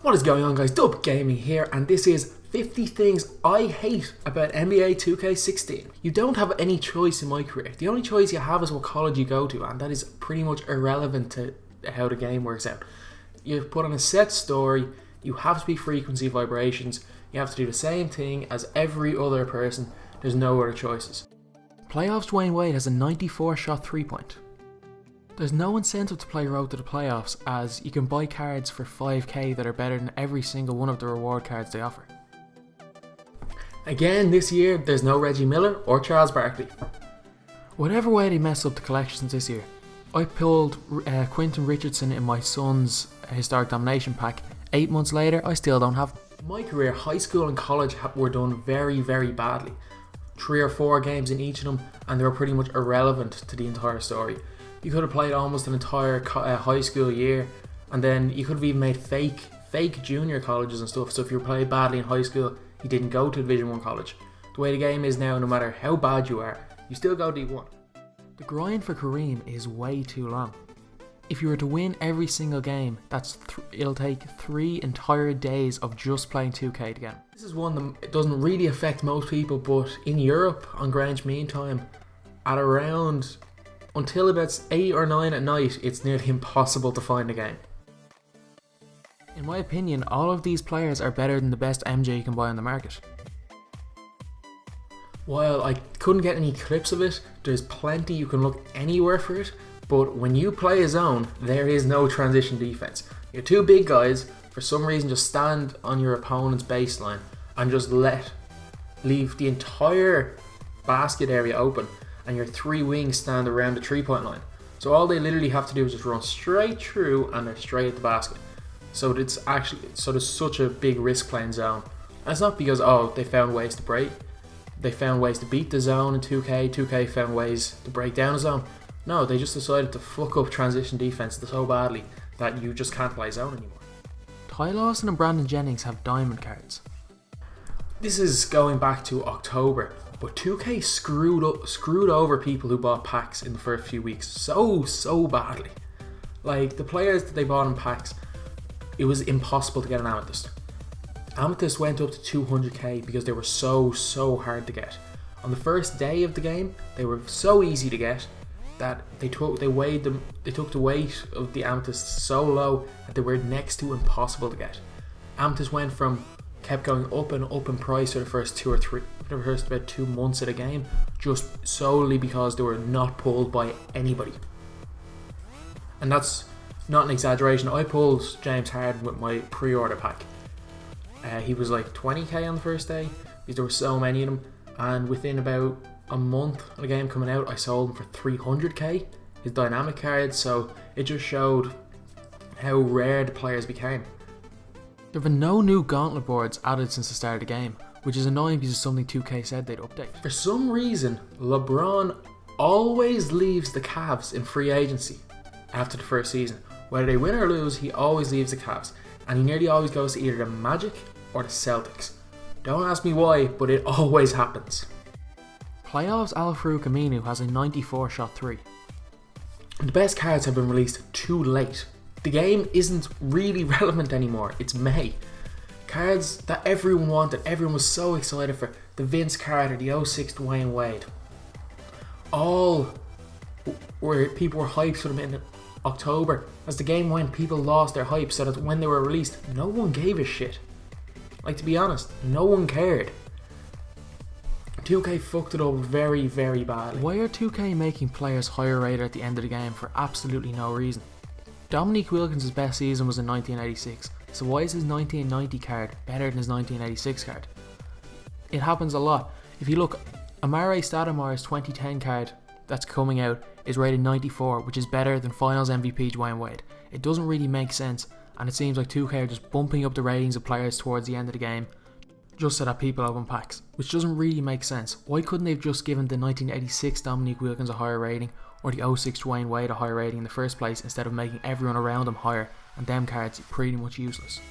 What is going on, guys? Dub Gaming here, and this is 50 things I hate about NBA 2K16. You don't have any choice in my career. The only choice you have is what college you go to, and that is pretty much irrelevant to how the game works out. You put on a set story, you have to be frequency vibrations, you have to do the same thing as every other person. There's no other choices. Playoffs Dwayne Wade has a 94 shot 3-point. There's no incentive to play Road to the Playoffs, as you can buy cards for 5k that are better than every single one of the reward cards they offer. Again this year, there's no Reggie Miller or Charles Barkley. Whatever way they mess up the collections this year, I pulled Quentin Richardson in my son's Historic Domination pack. 8 months later, I still don't have them. In my career, high school and college were done very, very badly. 3 or 4 games in each of them, and they were pretty much irrelevant to the entire story. You could have played almost an entire high school year, and then you could have even made fake junior colleges and stuff. So if you played badly in high school, you didn't go to Division 1 college. The way the game is now, no matter how bad you are, you still go D1. The grind for Kareem is way too long. If you were to win every single game, it'll take 3 entire days of just playing 2K to get him. This is one that doesn't really affect most people, but in Europe, on Grange Mean Time, at around until about 8 or 9 at night, it's nearly impossible to find a game. In my opinion, all of these players are better than the best MJ you can buy on the market. While I couldn't get any clips of it, there's plenty. You can look anywhere for it, but when you play a zone, there is no transition defense. Your two big guys, for some reason, just stand on your opponent's baseline and just leave the entire basket area open, and your 3 wings stand around the 3-point line. So all they literally have to do is just run straight through, and they're straight at the basket. So there's such a big risk playing zone. And it's not because they found ways to break. They found ways to beat the zone in 2K. 2K found ways to break down a zone. No, they just decided to fuck up transition defense so badly that you just can't play zone anymore. Ty Lawson and Brandon Jennings have diamond cards. This is going back to October, but 2K screwed over people who bought packs in the first few weeks so badly. Like, the players that they bought in packs, it was impossible to get an Amethyst. Amethyst went up to 200k because they were so hard to get. On the first day of the game, they were so easy to get that they took the weight of the Amethyst so low that they were next to impossible to get. Amethyst kept going up and up in price for the first about 2 months of the game, just solely because they were not pulled by anybody. And that's not an exaggeration. I pulled James Harden with my pre-order pack. He was like 20k on the first day because there were so many of them, and within about a month of the game coming out, I sold him for 300k, his dynamic card. So it just showed how rare the players became. There have been no new gauntlet boards added since the start of the game, which is annoying because it's something 2K said they'd update. For some reason, LeBron always leaves the Cavs in free agency after the first season. Whether they win or lose, he always leaves the Cavs, and he nearly always goes to either the Magic or the Celtics. Don't ask me why, but it always happens. Playoffs Al-Farouq Aminu has a 94 shot 3. The best cards have been released too late. The game isn't really relevant anymore. It's May. Cards that everyone wanted, everyone was so excited for, the Vince Carter, the 06 Dwayne Wade. All where people were hyped for them in October. As the game went, people lost their hype, so that when they were released, no one gave a shit. Like, to be honest, no one cared. 2K fucked it up very, very badly. Why are 2K making players higher rated at the end of the game for absolutely no reason? Dominique Wilkins' best season was in 1986, so why is his 1990 card better than his 1986 card? It happens a lot. If you look, Amare Stoudemire's 2010 card that's coming out is rated 94, which is better than Finals MVP Dwayne Wade. It doesn't really make sense, and it seems like 2K are just bumping up the ratings of players towards the end of the game just so that people open packs, which doesn't really make sense. Why couldn't they have just given the 1986 Dominique Wilkins a higher rating, or the 06 Dwayne Wade a higher rating in the first place, instead of making everyone around them higher and them cards pretty much useless?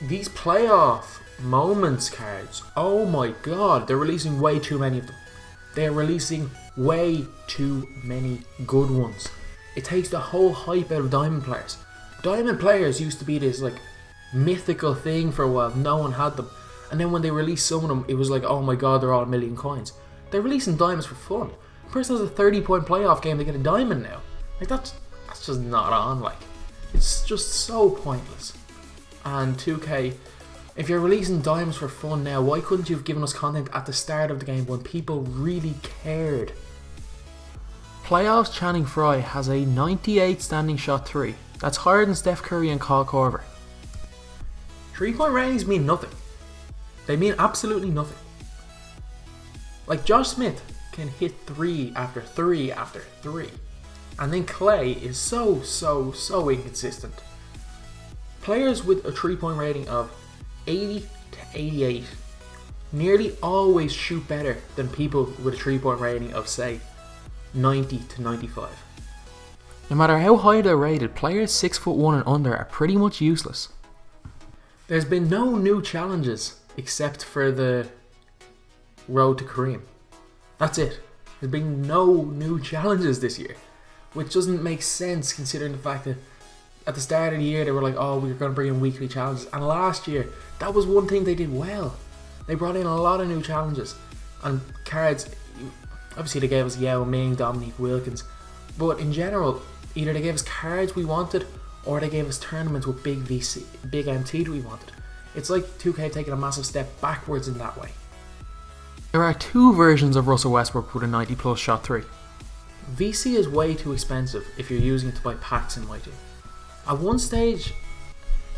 These playoff moments cards, oh my god, they're releasing way too many of them. They're releasing way too many good ones. It takes the whole hype out of Diamond players. Diamond players used to be this like mythical thing for a while. No one had them. And then when they released some of them, it was like, oh my god, they're all a million coins. They're releasing diamonds for fun. The person has a 30-point playoff game, they get a diamond now. Like, that's just not on, like. It's just so pointless. And 2K, if you're releasing diamonds for fun now, why couldn't you have given us content at the start of the game when people really cared? Playoffs Channing Frye has a 98 standing shot 3. That's higher than Steph Curry and Kyle Korver. 3-point ratings mean nothing. They mean absolutely nothing. Like, Josh Smith can hit 3 after 3 after 3. And then Clay is so inconsistent. Players with a 3-point rating of 80 to 88 nearly always shoot better than people with a 3-point rating of, say, 90 to 95. No matter how high they're rated, players 6'1" and under are pretty much useless. There's been no new challenges except for the Road to Kareem. That's it. There's been no new challenges this year, which doesn't make sense considering the fact that at the start of the year they were like, oh, we're going to bring in weekly challenges. And last year, that was one thing they did well. They brought in a lot of new challenges. And cards, obviously they gave us Yao Ming, Dominique Wilkins. But in general, either they gave us cards we wanted, or they gave us tournaments with big VC, big MT that we wanted. It's like 2K taking a massive step backwards in that way. There are two versions of Russell Westbrook with a 90 plus shot 3. VC is way too expensive if you're using it to buy packs in MyTeam. At one stage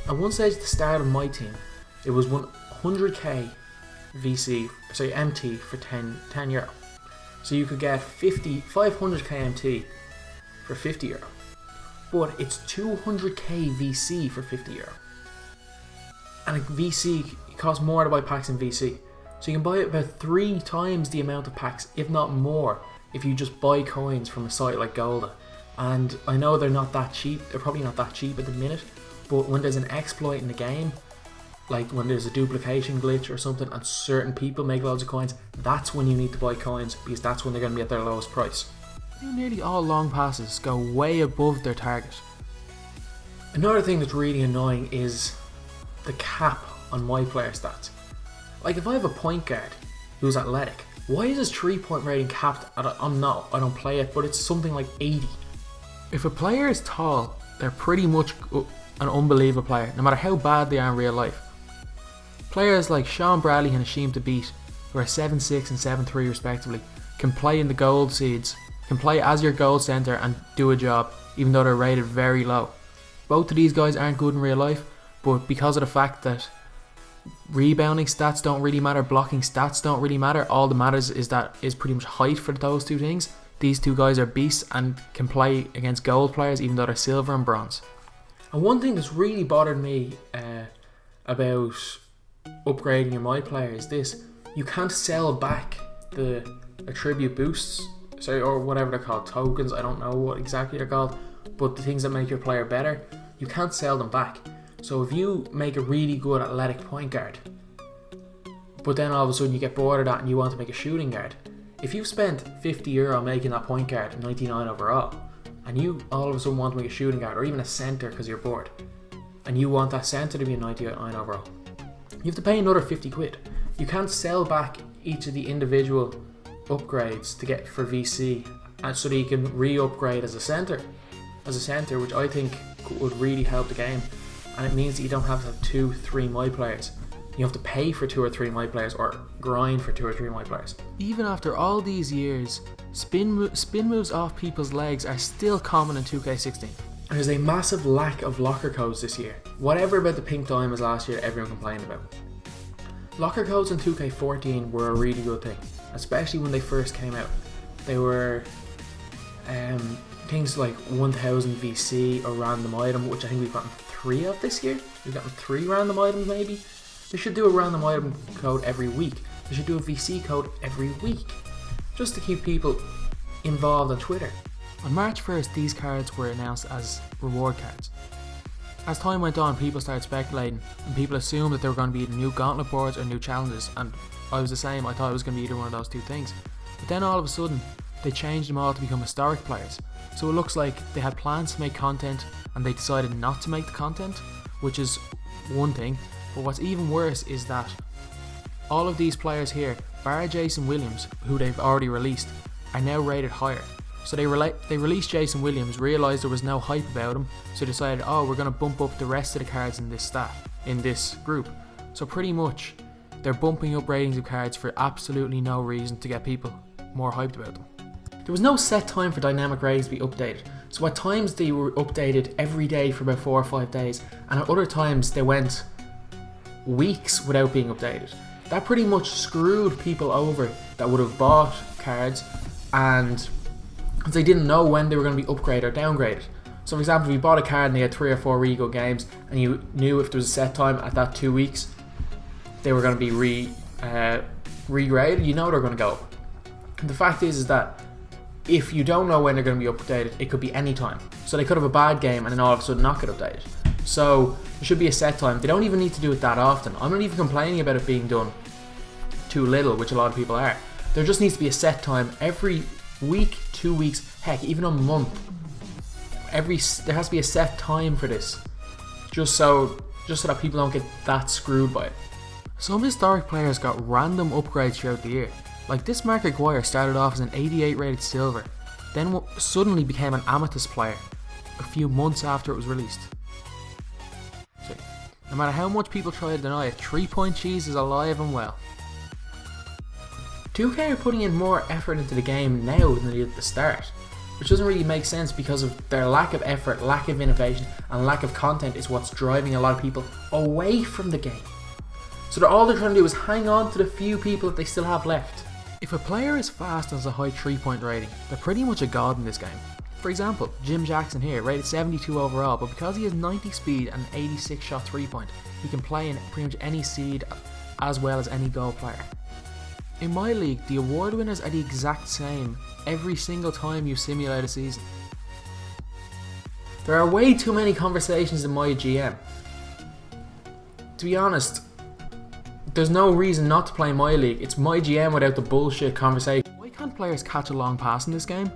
at the start of MyTeam, it was 100k MT for 10 euro. So you could get 500k MT for 50 euro. But it's 200k VC for 50 euro. And VC costs more to buy packs in VC. So you can buy it about 3 times the amount of packs, if not more, if you just buy coins from a site like Golda. And I know they're not that cheap, they're probably not that cheap at the minute, but when there's an exploit in the game, like when there's a duplication glitch or something and certain people make loads of coins, that's when you need to buy coins, because that's when they're going to be at their lowest price. Nearly all long passes go way above their target. Another thing that's really annoying is the cap on my player stats. Like, if I have a point guard who's athletic, why is his 3-point rating capped at I don't play it, but it's something like 80. If a player is tall, they're pretty much an unbelievable player, no matter how bad they are in real life. Players like Sean Bradley and Hasheem Thabit, who are 7'6" and 7'3" respectively, can play in the gold seeds, can play as your gold centre and do a job, even though they're rated very low. Both of these guys aren't good in real life, but because of the fact that rebounding stats don't really matter, blocking stats don't really matter, all that matters is pretty much height for those two things. These two guys are beasts and can play against gold players even though they're silver and bronze. And one thing that's really bothered me about upgrading your My Player is this: you can't sell back the attribute boosts, or whatever they're called, tokens, I don't know what exactly they're called, but the things that make your player better, you can't sell them back. So if you make a really good athletic point guard, but then all of a sudden you get bored of that and you want to make a shooting guard, if you've spent 50 euro making that point guard 99 overall, and you all of a sudden want to make a shooting guard or even a centre because you're bored, and you want that centre to be a 99 overall, you have to pay another 50 quid. You can't sell back each of the individual upgrades to get for VC, and so that you can re-upgrade as a centre, which I think would really help the game. And it means that you don't have to have 2-3 My Players. You have to pay for 2 or 3 My Players or grind for 2 or 3 My Players. Even after all these years, spin moves off people's legs are still common in 2K16. And there's a massive lack of locker codes this year. Whatever about the pink diamonds last year everyone complained about. Locker codes in 2K14 were a really good thing, especially when they first came out. They were things like 1000 VC or random item, which I think we've gotten 3 of this year. We've gotten 3 random items maybe. They should do a random item code every week. They should do a VC code every week, just to keep people involved on Twitter. On March 1st, these cards were announced as reward cards. As time went on, people started speculating, and people assumed that they were going to be either new gauntlet boards or new challenges, and I was the same. I thought it was going to be either one of those two things. But then all of a sudden, they changed them all to become historic players. So it looks like they had plans to make content and they decided not to make the content, which is one thing, but what's even worse is that all of these players here, bar Jason Williams, who they've already released, are now rated higher. So they released Jason Williams, realised there was no hype about him, so decided, oh, we're going to bump up the rest of the cards in this group. So pretty much, they're bumping up ratings of cards for absolutely no reason to get people more hyped about them. There was no set time for dynamic ratings to be updated, so at times they were updated every day for about 4 or 5 days, and at other times they went weeks without being updated. That pretty much screwed people over that would have bought cards and they didn't know when they were going to be upgraded or downgraded. So for example, if you bought a card and they had 3 or 4 really good games and you knew if there was a set time at that 2 weeks they were going to be regraded, you know they're going to go up. The fact is that if you don't know when they're going to be updated, it could be any time. So they could have a bad game and then all of a sudden not get updated. So there should be a set time. They don't even need to do it that often. I'm not even complaining about it being done too little, which a lot of people are. There just needs to be a set time every week, 2 weeks, heck, even a month. There has to be a set time for this, just so that people don't get that screwed by it. Some historic players got random upgrades throughout the year. Like this Mark Aguirre started off as an 88 rated silver, then suddenly became an amethyst player a few months after it was released. So, no matter how much people try to deny it, 3-point cheese is alive and well. 2K are putting in more effort into the game now than they did at the start, which doesn't really make sense because of their lack of effort, lack of innovation, and lack of content is what's driving a lot of people away from the game. So all they're trying to do is hang on to the few people that they still have left. If a player is fast and has a high 3-point rating, they're pretty much a god in this game. For example, Jim Jackson here, rated 72 overall, but because he has 90 speed and 86 shot 3-point, he can play in pretty much any seed as well as any goal player. In my league, the award winners are the exact same every single time you simulate a season. There are way too many conversations in my GM. To be honest, there's no reason not to play my league. It's my GM without the bullshit conversation. Why can't players catch a long pass in this game?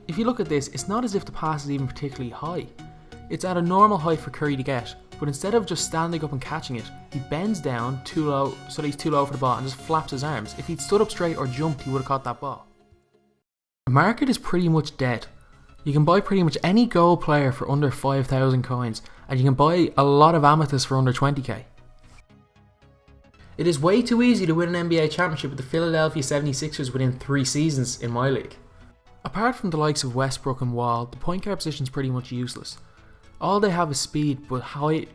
If you look at this, it's not as if the pass is even particularly high. It's at a normal height for Curry to get, but instead of just standing up and catching it, he bends down too low so that he's too low for the ball and just flaps his arms. If he'd stood up straight or jumped, he would have caught that ball. The market is pretty much dead. You can buy pretty much any goal player for under 5,000 coins, and you can buy a lot of amethysts for under 20k. It is way too easy to win an NBA championship with the Philadelphia 76ers within 3 seasons in my league. Apart from the likes of Westbrook and Wall, the point guard position is pretty much useless. All they have is speed, but height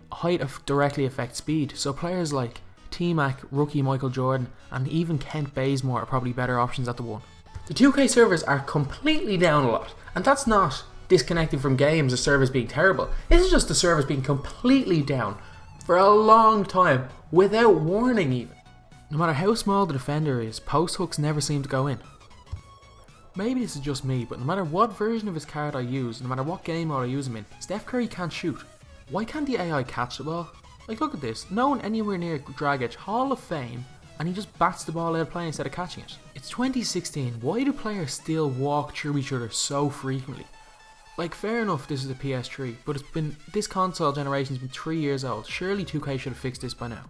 directly affects speed, so players like T-Mac, rookie Michael Jordan, and even Kent Bazemore are probably better options at the 1. The 2K servers are completely down a lot, and that's not disconnected from games, the servers being terrible. This is just the servers being completely down for a long time, without warning even. No matter how small the defender is, post hooks never seem to go in. Maybe this is just me, but no matter what version of his card I use, no matter what game mode I use him in, Steph Curry can't shoot. Why can't the AI catch the ball? Like, look at this, no one anywhere near Drag Edge Hall of Fame, and he just bats the ball out of play instead of catching it. It's 2016, why do players still walk through each other so frequently? Like, fair enough this is a PS3, but this console generation's been 3 years old, surely 2K should have fixed this by now.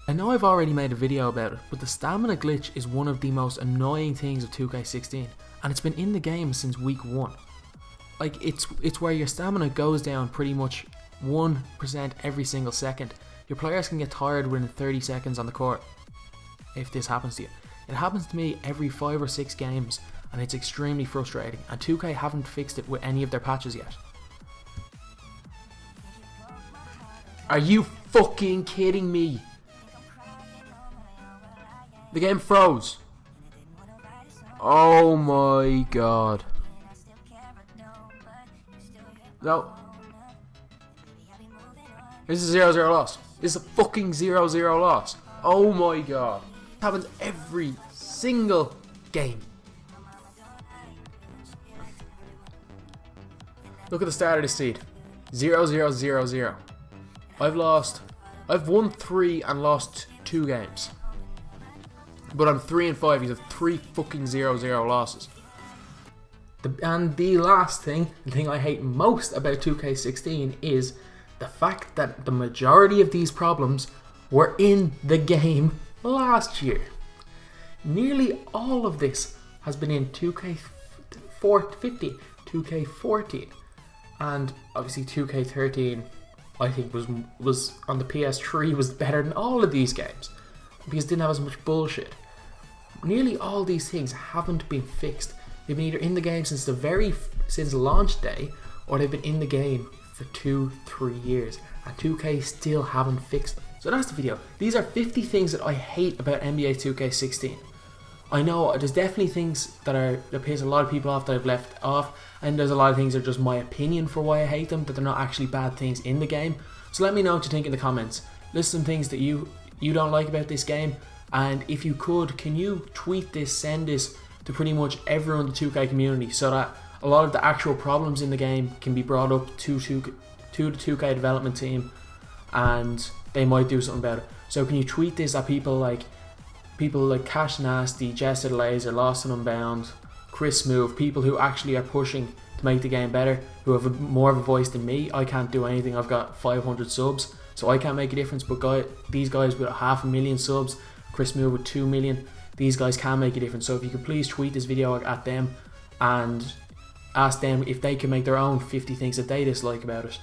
I know I've already made a video about it, but the stamina glitch is one of the most annoying things of 2K16, and it's been in the game since week 1. Like, it's where your stamina goes down pretty much 1% every single second. Your players can get tired within 30 seconds on the court, if this happens to you. It happens to me every 5 or 6 games, and it's extremely frustrating, and 2K haven't fixed it with any of their patches yet. Are you fucking kidding me? The game froze. Oh my god. No. This is a 0-0 loss. This is a fucking 0-0 loss. Oh my god. It happens every single game. Look at the start of this seed. 0-0-0-0. I've won 3 and lost 2 games. But I'm 3-5. He's had 3 fucking 0-0 losses. And the last thing, the thing I hate most about 2K16 is the fact that the majority of these problems were in the game last year. Nearly all of this has been in 2K15, 2K14, and obviously 2K13 I think was on the PS3 was better than all of these games because it didn't have as much bullshit. Nearly all these things haven't been fixed. They've been either in the game since launch day, or they've been in the game for 2-3 years, and 2K still haven't fixed them. So that's the video. These are 50 things that I hate about NBA 2K16. I know there's definitely things that piss a lot of people off that I've left off, and there's a lot of things that are just my opinion for why I hate them, that they're not actually bad things in the game. So let me know what you think in the comments. List some things that you don't like about this game, and if you could, can you tweet this, send this to pretty much everyone in the 2K community so that a lot of the actual problems in the game can be brought up to the 2K development team and they might do something about it. So can you tweet this at people like Cash Nasty, Jester Laser, Lost and Unbound, Chris Smooth, people who actually are pushing to make the game better, who have more of a voice than me. I can't do anything. I've got 500 subs, so I can't make a difference, but these guys with 500,000 subs, Chris Smooth with 2 million, these guys can make a difference. So if you could please tweet this video at them and ask them if they can make their own 50 things that they dislike about it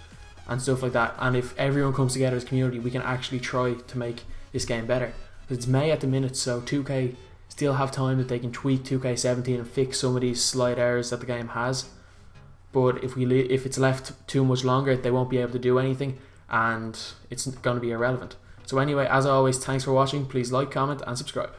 and stuff like that. And if everyone comes together as a community, we can actually try to make this game better. It's May at the minute, so 2K still have time that they can tweak 2K17 and fix some of these slight errors that the game has. But if it's left too much longer, they won't be able to do anything, and it's going to be irrelevant. So anyway, as always, thanks for watching. Please like, comment, and subscribe.